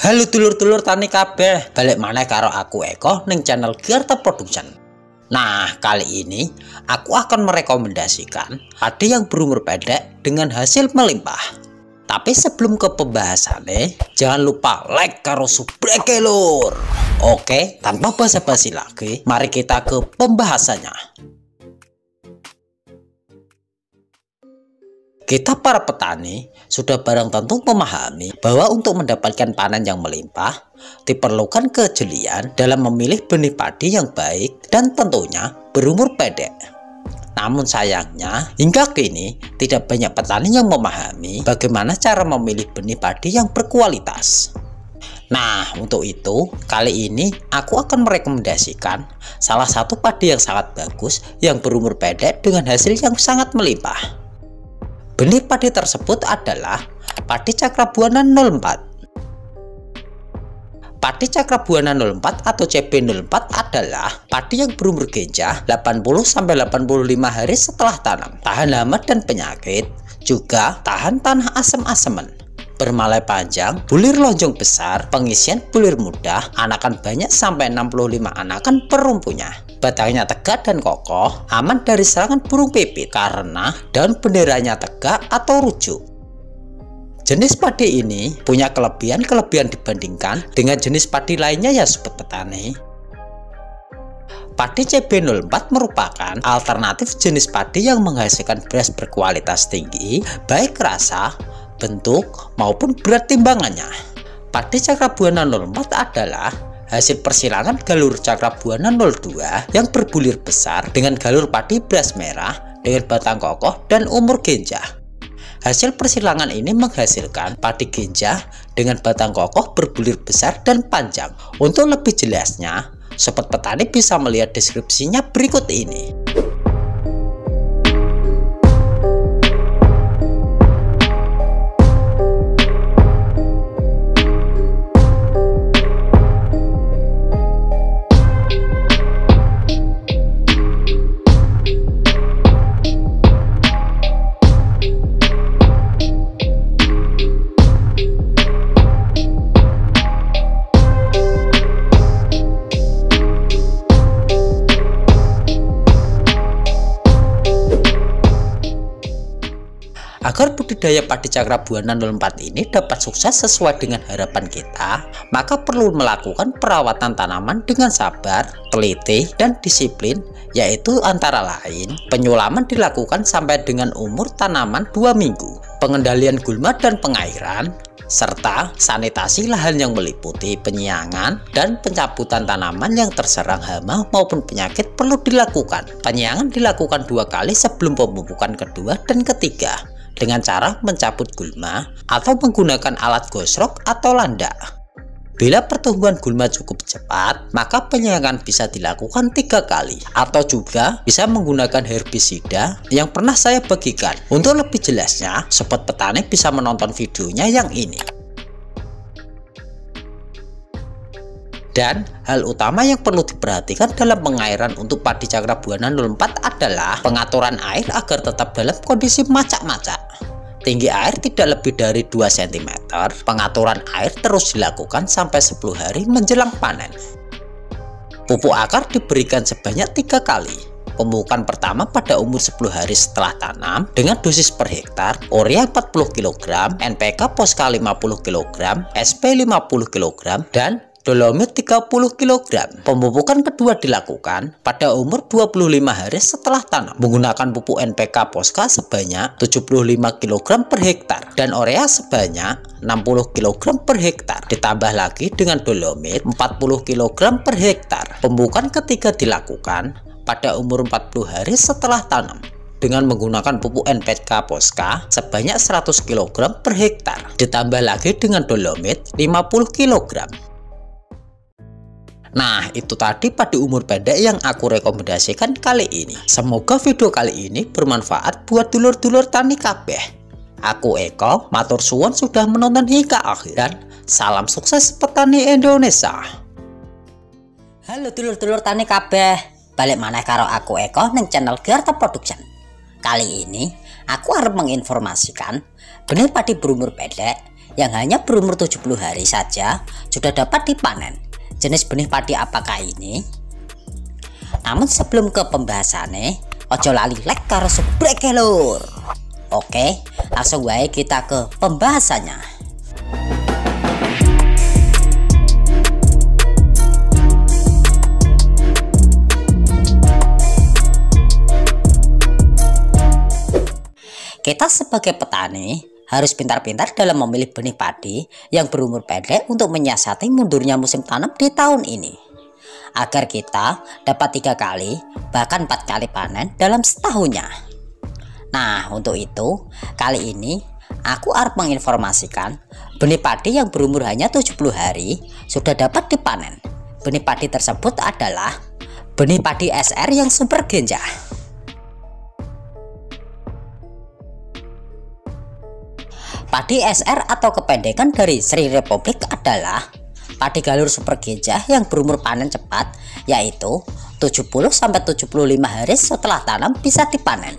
Halo dulur-dulur tani kabeh, balik maneh karo aku Eko ning channel Girta Production. Nah, kali ini aku akan merekomendasikan padi yang berumur pendek dengan hasil melimpah. Tapi sebelum ke pembahasannya, jangan lupa like karo subscribe lur. Oke, tanpa basa-basi lagi, mari kita ke pembahasannya. Kita para petani sudah barang tentu memahami bahwa untuk mendapatkan panen yang melimpah diperlukan kejelian dalam memilih benih padi yang baik dan tentunya berumur pendek. Namun sayangnya hingga kini tidak banyak petani yang memahami bagaimana cara memilih benih padi yang berkualitas. Nah, untuk itu kali ini aku akan merekomendasikan salah satu padi yang sangat bagus yang berumur pendek dengan hasil yang sangat melimpah. Benih padi tersebut adalah padi Cakrabuana 04. Padi Cakrabuana 04 atau CB04 adalah padi yang berumur genjah 80-85 hari setelah tanam, tahan hama dan penyakit, juga tahan tanah asem-aseman, bermalai panjang, bulir lonjong besar, pengisian bulir mudah, anakan banyak sampai 65 anakan per rumpunya. Batangnya tegak dan kokoh, aman dari serangan burung pipit karena daun benderanya tegak atau rujuk. Jenis padi ini punya kelebihan dibandingkan dengan jenis padi lainnya ya sobat petani. Padi CB04 merupakan alternatif jenis padi yang menghasilkan beras berkualitas tinggi, baik rasa, bentuk, maupun berat timbangannya. Padi Cakrabuana 04 adalah hasil persilangan galur Cakrabuana 02 yang berbulir besar dengan galur padi beras merah dengan batang kokoh dan umur genjah. Hasil persilangan ini menghasilkan padi genjah dengan batang kokoh berbulir besar dan panjang. Untuk lebih jelasnya, sobat petani bisa melihat deskripsinya berikut ini. Agar budidaya padi Cakrabuana 04 ini dapat sukses sesuai dengan harapan kita, maka perlu melakukan perawatan tanaman dengan sabar, teliti, dan disiplin, yaitu antara lain penyulaman dilakukan sampai dengan umur tanaman 2 minggu, pengendalian gulma dan pengairan, serta sanitasi lahan yang meliputi penyiangan dan pencabutan tanaman yang terserang hama maupun penyakit perlu dilakukan. Penyiangan dilakukan 2 kali sebelum pemupukan kedua dan ketiga, dengan cara mencabut gulma atau menggunakan alat gosrok atau landak. Bila pertumbuhan gulma cukup cepat, maka penyiangan bisa dilakukan 3 kali atau juga bisa menggunakan herbisida yang pernah saya bagikan. Untuk lebih jelasnya, sobat petani bisa menonton videonya yang ini. Dan hal utama yang perlu diperhatikan dalam pengairan untuk padi Cakrabuana 04 adalah pengaturan air agar tetap dalam kondisi macak-macak. Tinggi air tidak lebih dari 2 cm. Pengaturan air terus dilakukan sampai 10 hari menjelang panen. Pupuk akar diberikan sebanyak 3 kali. Pemupukan pertama pada umur 10 hari setelah tanam dengan dosis per hektar urea 40 kg, NPK Poska 50 kg, SP 50 kg, dan dolomit 30 kg. Pemupukan kedua dilakukan pada umur 25 hari setelah tanam menggunakan pupuk NPK Poska sebanyak 75 kg per hektar dan urea sebanyak 60 kg per hektar, ditambah lagi dengan dolomit 40 kg per hektar. Pemupukan ketiga dilakukan pada umur 40 hari setelah tanam dengan menggunakan pupuk NPK Poska sebanyak 100 kg per hektar, ditambah lagi dengan dolomit 50 kg. Nah, itu tadi padi umur pendek yang aku rekomendasikan kali ini. Semoga video kali ini bermanfaat buat dulur-dulur tani kabeh. Aku Eko, matur suwun sudah menonton hingga akhiran. Salam sukses petani Indonesia. Halo dulur-dulur tani kabeh, balik maneh karo aku Eko ning channel Girta Production. Kali ini aku harus menginformasikan benih padi berumur pendek yang hanya berumur 70 hari saja sudah dapat dipanen. Jenis benih padi apakah ini? Namun sebelum ke pembahasannya, ojo lali like karo subrek lur. Oke, langsung wae kita ke pembahasannya. Kita sebagai petani harus pintar-pintar dalam memilih benih padi yang berumur pendek untuk menyiasati mundurnya musim tanam di tahun ini, agar kita dapat 3 kali bahkan 4 kali panen dalam setahunnya. Nah, untuk itu kali ini aku harus menginformasikan benih padi yang berumur hanya 70 hari sudah dapat dipanen. Benih padi tersebut adalah benih padi SR yang super genjah. Padi SR atau kependekan dari Sri Republik adalah padi galur super genjah yang berumur panen cepat, yaitu 70-75 hari setelah tanam bisa dipanen.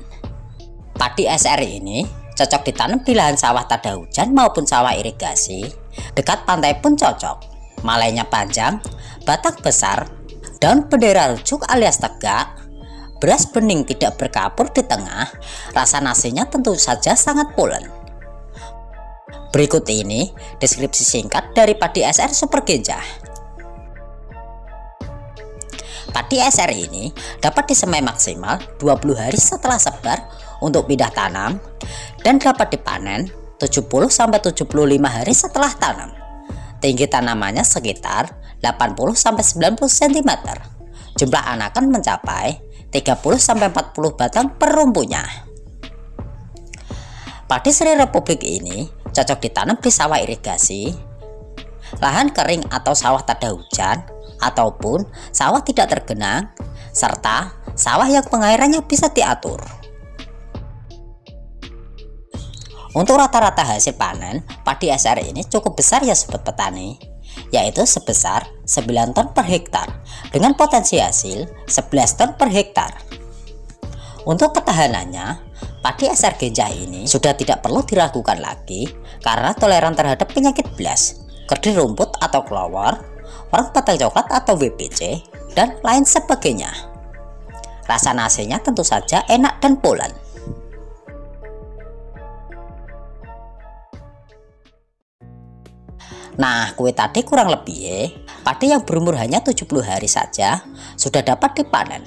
Padi SR ini cocok ditanam di lahan sawah tak ada hujan maupun sawah irigasi. Dekat pantai pun cocok. Malainya panjang, batang besar, daun bendera rujuk alias tegak, beras bening tidak berkapur di tengah, rasa nasinya tentu saja sangat pulen. Berikut ini deskripsi singkat dari padi SR super genjah. Padi SR ini dapat disemai maksimal 20 hari setelah sebar untuk pindah tanam dan dapat dipanen 70-75 hari setelah tanam. Tinggi tanamannya sekitar 80-90 cm. Jumlah anakan mencapai 30-40 batang per rumpunya. Padi Sri Republik ini cocok ditanam di sawah irigasi, lahan kering atau sawah tak ada hujan, ataupun sawah tidak tergenang, serta sawah yang pengairannya bisa diatur. Untuk rata-rata hasil panen, padi SR ini cukup besar ya sobat petani, yaitu sebesar 9 ton per hektar dengan potensi hasil 11 ton per hektar. Untuk ketahanannya, padi SR genjah ini sudah tidak perlu diragukan lagi karena toleran terhadap penyakit blast, kerdi rumput atau kelawar, orang batang coklat atau WBC, dan lain sebagainya. Rasa nasinya tentu saja enak dan pulen. Nah, kue tadi kurang lebih padi yang berumur hanya 70 hari saja sudah dapat dipanen.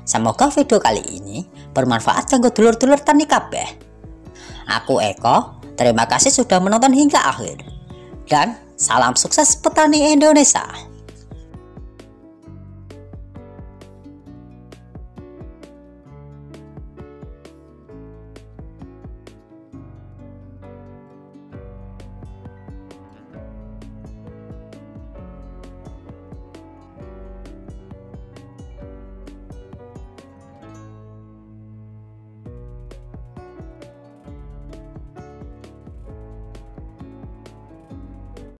Semoga video kali ini bermanfaat kanggo dulur-dulur tani kabeh. Aku Eko, terima kasih sudah menonton hingga akhir. Dan salam sukses petani Indonesia.